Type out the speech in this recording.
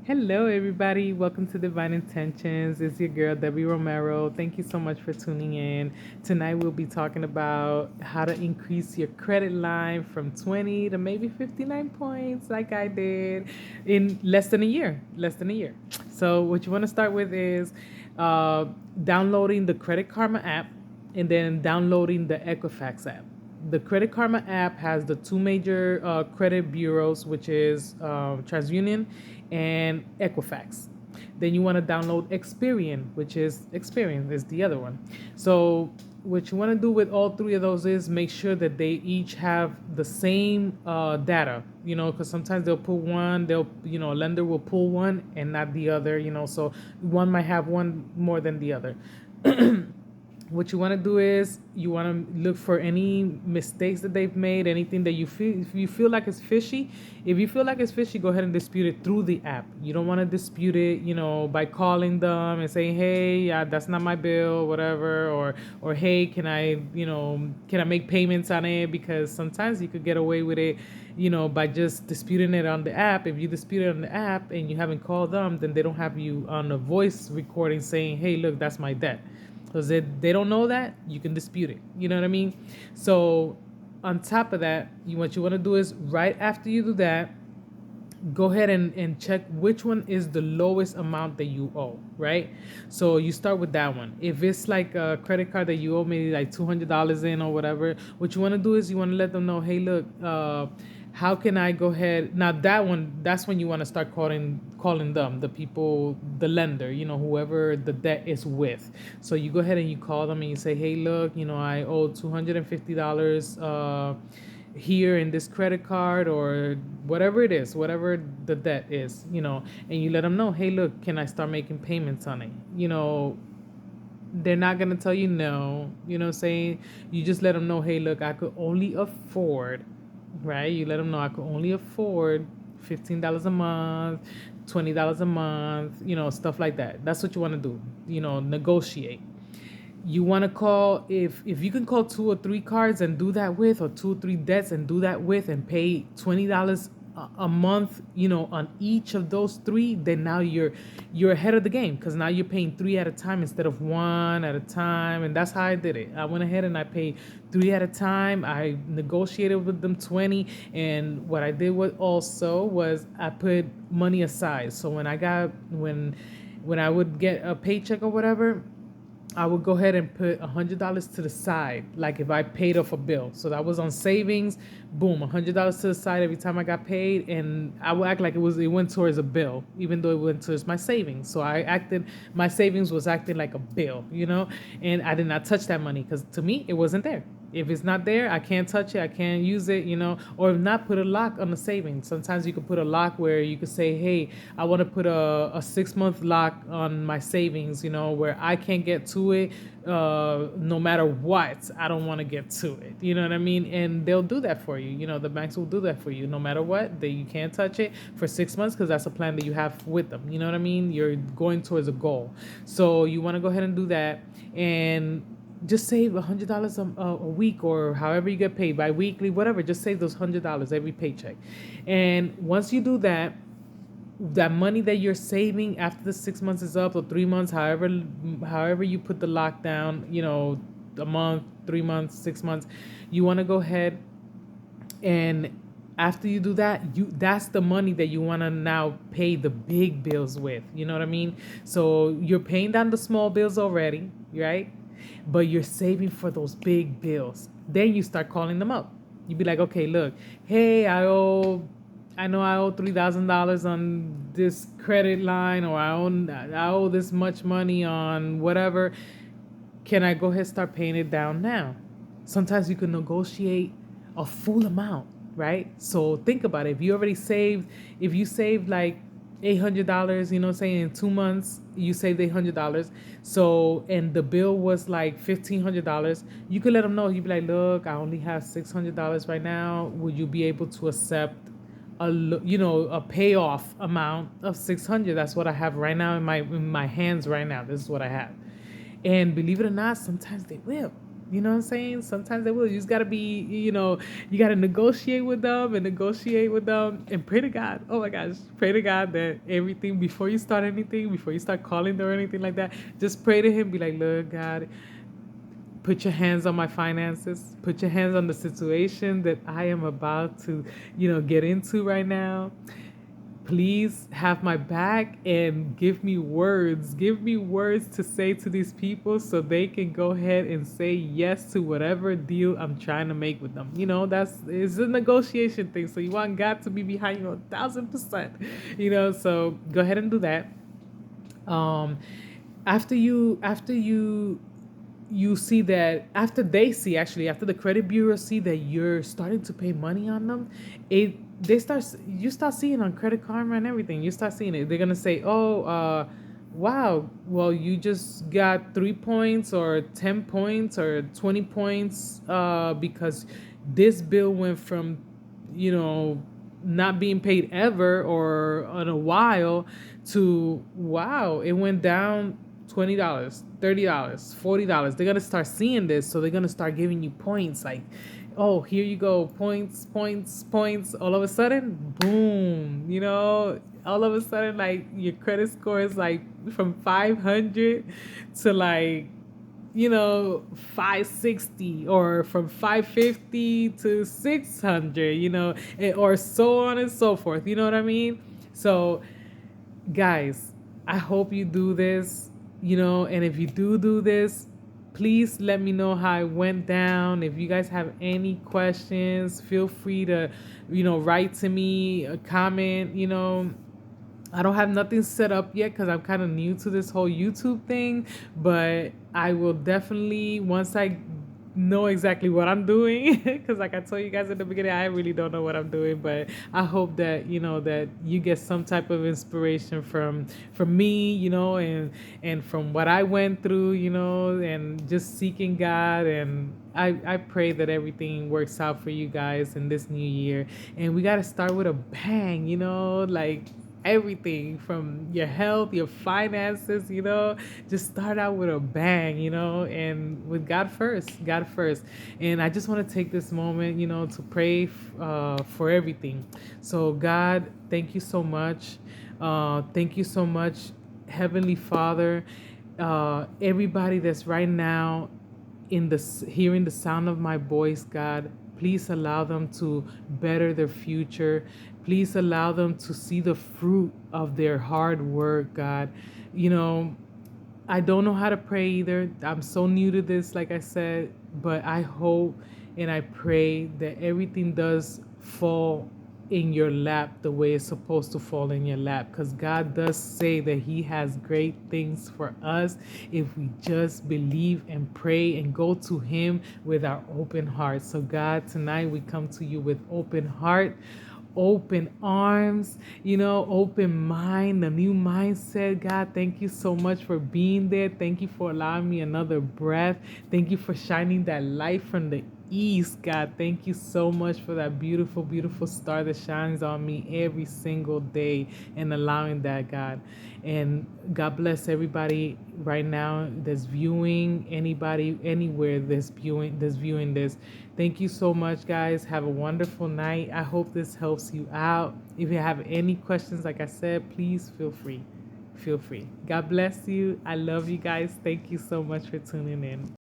Hello, everybody. Welcome to Divine Intentions. It's your girl, Debbie Romero. Thank you so much for tuning in. Tonight, we'll be talking about how to increase your credit line from 20 to maybe 59 points, like I did in less than a year. Less than a year. So, what you want to start with is uh, downloading the Credit Karma app and then downloading the Equifax app. The Credit Karma app has the two major credit bureaus, which is TransUnion and Equifax. Then you want to download Experian, which is Experian is the other one. So what you want to do with all three of those is make sure that they each have the same data. Because sometimes they'll pull one, a lender will pull one and not the other. So one might have one more than the other. What you want to do is you want to look for any mistakes that they've made, anything that you feel, if you feel like it's fishy. If you feel like it's fishy, go ahead and dispute it through the app. You don't want to dispute it, by calling them and saying, hey, yeah, that's not my bill, whatever, or hey, can I make payments on it? Because sometimes you could get away with it, by just disputing it on the app. If you dispute it on the app and you haven't called them, then they don't have you on a voice recording saying, hey, look, that's my debt. Because they don't know that, you can dispute it. You know what I mean? So on top of that, what you want to do is right after you do that, go ahead and check which one is the lowest amount that you owe, right? So you start with that one. If it's like a credit card that you owe maybe like $200 in or whatever, what you want to do is you want to let them know, hey, look, how can I go ahead? Now that one, that's when you want to start calling them, the people, the lender, whoever the debt is with. So you go ahead and you call them and you say, hey, look, I owe $250 here in this credit card or whatever it is, whatever the debt is, and you let them know, hey, look, can I start making payments on it? They're not going to tell you no, saying, you just let them know, hey, look, I could only afford, right? You let them know I could only afford $15 a month, $20 a month, stuff like that. That's what you want to do, negotiate. You want to call, if you can call two or three cards and do that with, or two or three debts and do that with, and pay $20 a month, on each of those three, then now you're ahead of the game, because now you're paying three at a time instead of one at a time. And that's how I did it. I went ahead and I paid three at a time. I negotiated with them 20, and what I did was I put money aside. So when I would get a paycheck or whatever, I would go ahead and put $100 to the side, like if I paid off a bill. So that was on savings, boom, $100 to the side every time I got paid, and I would act like it went towards a bill, even though it went towards my savings. So my savings was acting like a bill, and I did not touch that money because to me it wasn't there. If it's not there, I can't touch it. I can't use it, or if not, put a lock on the savings. Sometimes you could put a lock where you could say, hey, I want to put a 6-month lock on my savings, where I can't get to it no matter what. I don't want to get to it. You know what I mean? And they'll do that for you. The banks will do that for you. No matter what, you can't touch it for 6 months because that's a plan that you have with them. You know what I mean? You're going towards a goal. So you want to go ahead and do that. And just save $100 a week, or however you get paid, bi-weekly, whatever. Just save those $100 every paycheck. And once you do that, that money that you're saving after the 6 months is up, or 3 months, however you put the lockdown, a month, 3 months, 6 months, you want to go ahead and after you do that, that's the money that you want to now pay the big bills with. You know what I mean? So you're paying down the small bills already, right? But you're saving for those big bills. Then you start calling them up. You be like, okay, look, hey, I know I owe $3,000 on this credit line, or I owe this much money on whatever. Can I go ahead and start paying it down now? Sometimes you can negotiate a full amount, right? So think about it. If you saved like $800, saying in 2 months you saved $800. So, and the bill was like $1,500. You could let them know. You'd be like, look, I only have $600 right now. Would you be able to accept a payoff amount of 600? That's what I have right now in my hands right now. This is what I have. And believe it or not, sometimes they will. You know what I'm saying? Sometimes they will. You just gotta be, you gotta negotiate with them and negotiate with them and pray to God. Oh my gosh, pray to God that everything before you start anything, before you start calling them or anything like that, just pray to Him. Be like, look, God, put your hands on my finances. Put your hands on the situation that I am about to, get into right now. Please have my back and give me words. Give me words to say to these people so they can go ahead and say yes to whatever deal I'm trying to make with them. That's it's a negotiation thing. So you want God to be behind you 1,000%. So go ahead and do that. Um after you see that, after they see, actually, after the credit bureau see that you're starting to pay money on them, it they start you start seeing on Credit Karma and everything. You start seeing it. They're gonna say, oh, wow, well, you just got 3 points or 10 points or 20 points, because this bill went from, you know not being paid ever or in a while, to, wow, it went down $20, $30, $40. They're gonna start seeing this, so they're gonna start giving you points, like, oh, here you go, points, points, points. All of a sudden, boom, all of a sudden, like, your credit score is like from 500 to, like, 560, or from 550 to 600, or so on and so forth. You know what I mean? So, guys, I hope you do this, and if you do this, please let me know how it went down. If you guys have any questions, feel free to, write to me, a comment. I don't have nothing set up yet because I'm kind of new to this whole YouTube thing, but I will definitely, once I know exactly what I'm doing, because like I told you guys in the beginning, I really don't know what I'm doing, but I hope that that you get some type of inspiration from me, and from what I went through, and just seeking God. And I pray that everything works out for you guys in this new year. And we got to start with a bang, like everything from your health, your finances, just start out with a bang, and with God first, God first. And I just want to take this moment, to pray for everything. So, God, thank you so much. Thank you so much, Heavenly Father. Everybody that's right now hearing the sound of my voice, God, please allow them to better their future. Please allow them to see the fruit of their hard work, God. You know, I don't know how to pray either. I'm so new to this, like I said, but I hope and I pray that everything does fall in your lap the way it's supposed to fall in your lap, because God does say that He has great things for us if we just believe and pray and go to Him with our open heart. So, God, tonight we come to you with open heart, open arms, open mind, a new mindset. God, thank you so much for being there. Thank you for allowing me another breath. Thank you for shining that light from the east, God. Thank you so much for that beautiful, beautiful star that shines on me every single day, and allowing that, God. And God bless everybody right now that's viewing, anybody anywhere that's viewing this. Thank you so much, guys. Have a wonderful night. I hope this helps you out. If you have any questions, like I said, please feel free. Feel free. God bless you. I love you guys. Thank you so much for tuning in.